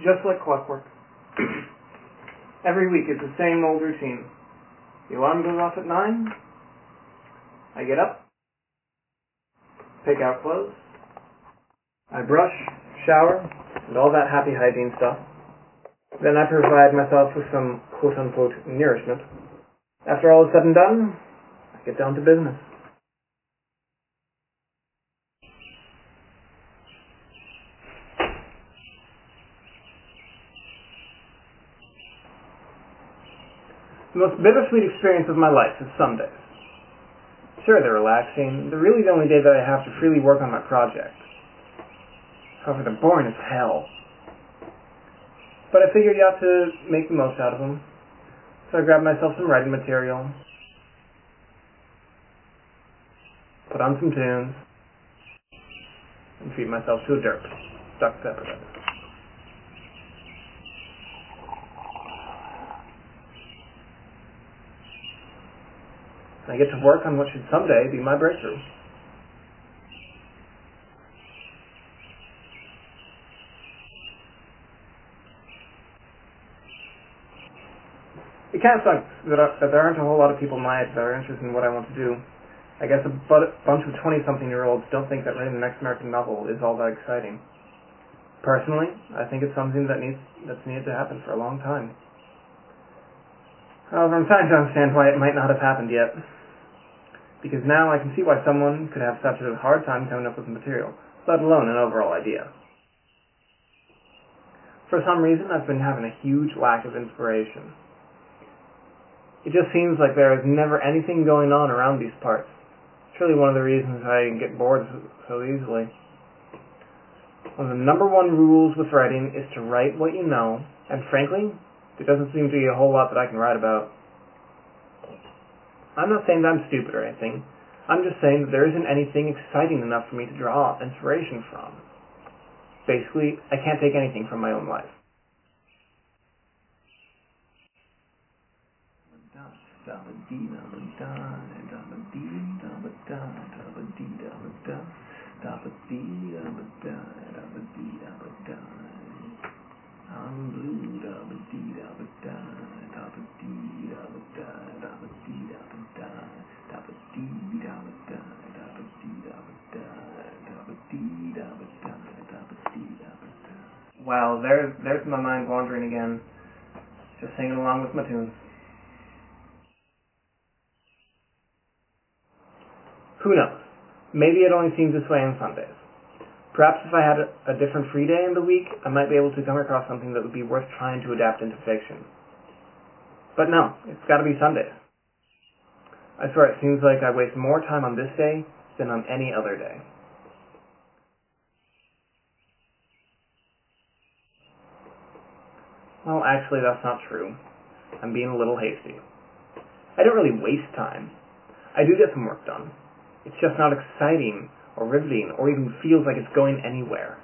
Just like clockwork. Every week it's the same old routine. The alarm goes off at 9. I get up, pick out clothes, I brush, shower, and all that happy hygiene stuff. Then I provide myself with some quote-unquote nourishment. After all is said and done, I get down to business. The most bittersweet experience of my life is Sundays. Sure, they're relaxing. They're really the only day that I have to freely work on my project. However, they're boring as hell. But I figured you ought to make the most out of them. So I grabbed myself some writing material, put on some tunes, and treat myself to a derp. Dr. Pepper. I get to work on what should someday be my breakthrough. It kind of sucks that there aren't a whole lot of people my age that are interested in what I want to do. I guess a bunch of 20-something-year-olds don't think that writing the next American novel is all that exciting. Personally, I think it's something that's needed to happen for a long time. However, I'm starting to understand why it might not have happened yet. Because now I can see why someone could have such a hard time coming up with material, let alone an overall idea. For some reason, I've been having a huge lack of inspiration. It just seems like there is never anything going on around these parts. Surely one of the reasons I get bored so easily. One of the number one rules with writing is to write what you know, and frankly, there doesn't seem to be a whole lot that I can write about. I'm not saying that I'm stupid or anything. I'm just saying that there isn't anything exciting enough for me to draw inspiration from. Basically, I can't take anything from my own life. I'm blue, Wow, there's my mind wandering again, just singing along with my tunes. Who knows? Maybe it only seems this way on Sundays. Perhaps if I had a different free day in the week, I might be able to come across something that would be worth trying to adapt into fiction. But no, it's got to be Sundays. I swear, it seems like I waste more time on this day than on any other day. Well, actually, that's not true. I'm being a little hasty. I don't really waste time. I do get some work done. It's just not exciting or riveting or even feels like it's going anywhere.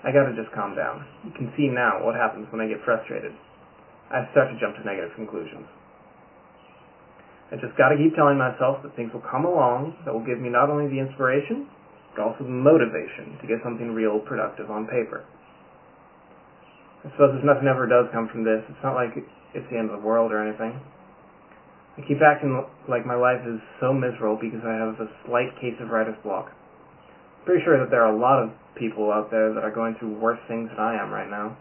I gotta just calm down. You can see now what happens when I get frustrated. I start to jump to negative conclusions. I just gotta keep telling myself that things will come along that will give me not only the inspiration, but also the motivation to get something real productive on paper. I suppose if nothing ever does come from this, it's not like it's the end of the world or anything. I keep acting like my life is so miserable because I have a slight case of writer's block. Pretty sure that there are a lot of people out there that are going through worse things than I am right now.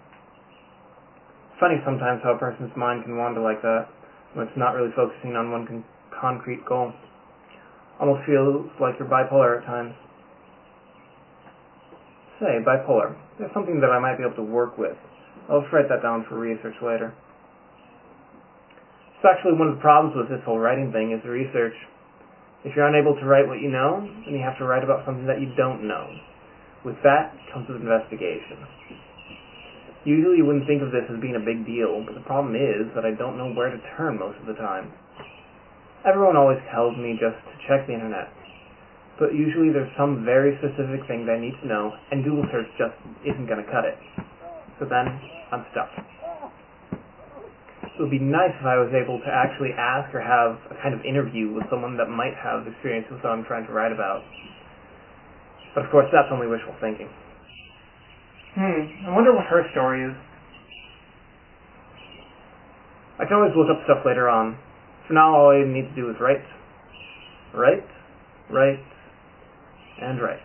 It's funny sometimes how a person's mind can wander like that when it's not really focusing on one concrete goal. Almost feels like you're bipolar at times. Say, bipolar. There's something that I might be able to work with. I'll write that down for research later. It's actually one of the problems with this whole writing thing is the research. If you're unable to write what you know, then you have to write about something that you don't know. With that comes with investigation. Usually you wouldn't think of this as being a big deal, but the problem is that I don't know where to turn most of the time. Everyone always tells me just to check the internet, but usually there's some very specific thing that I need to know, and Google search just isn't going to cut it. So then, I'm stuck. It would be nice if I was able to actually ask or have a kind of interview with someone that might have experience with what I'm trying to write about. But of course, that's only wishful thinking. I wonder what her story is. I can always look up stuff later on. For now, all I need to do is write, and write.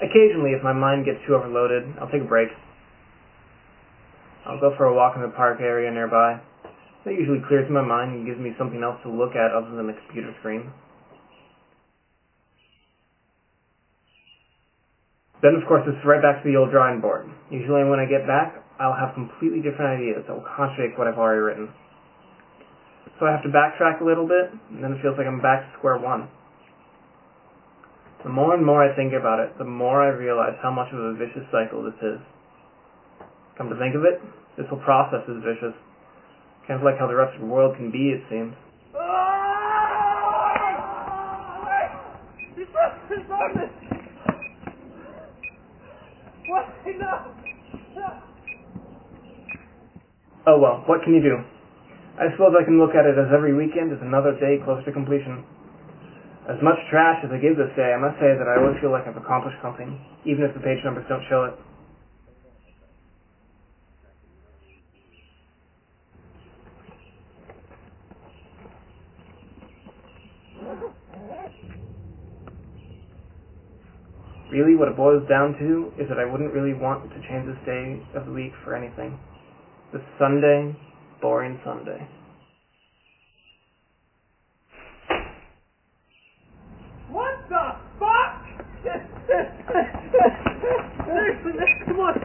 Occasionally, if my mind gets too overloaded, I'll take a break. I'll go for a walk in the park area nearby. That usually clears my mind and gives me something else to look at other than the computer screen. Then, of course, it's right back to the old drawing board. Usually when I get back, I'll have completely different ideas that will contradict what I've already written. So I have to backtrack a little bit, and then it feels like I'm back to square one. The more and more I think about it, the more I realize how much of a vicious cycle this is. Come to think of it, this whole process is vicious. Kind of like how the rest of the world can be, it seems. Oh well, what can you do? I suppose I can look at it as every weekend is another day closer to completion. As much trash as I give this day, I must say that I always feel like I've accomplished something, even if the page numbers don't show it. Really, what it boils down to is that I wouldn't really want to change this day of the week for anything. This Sunday, boring Sunday. What the fuck? Seriously, come on.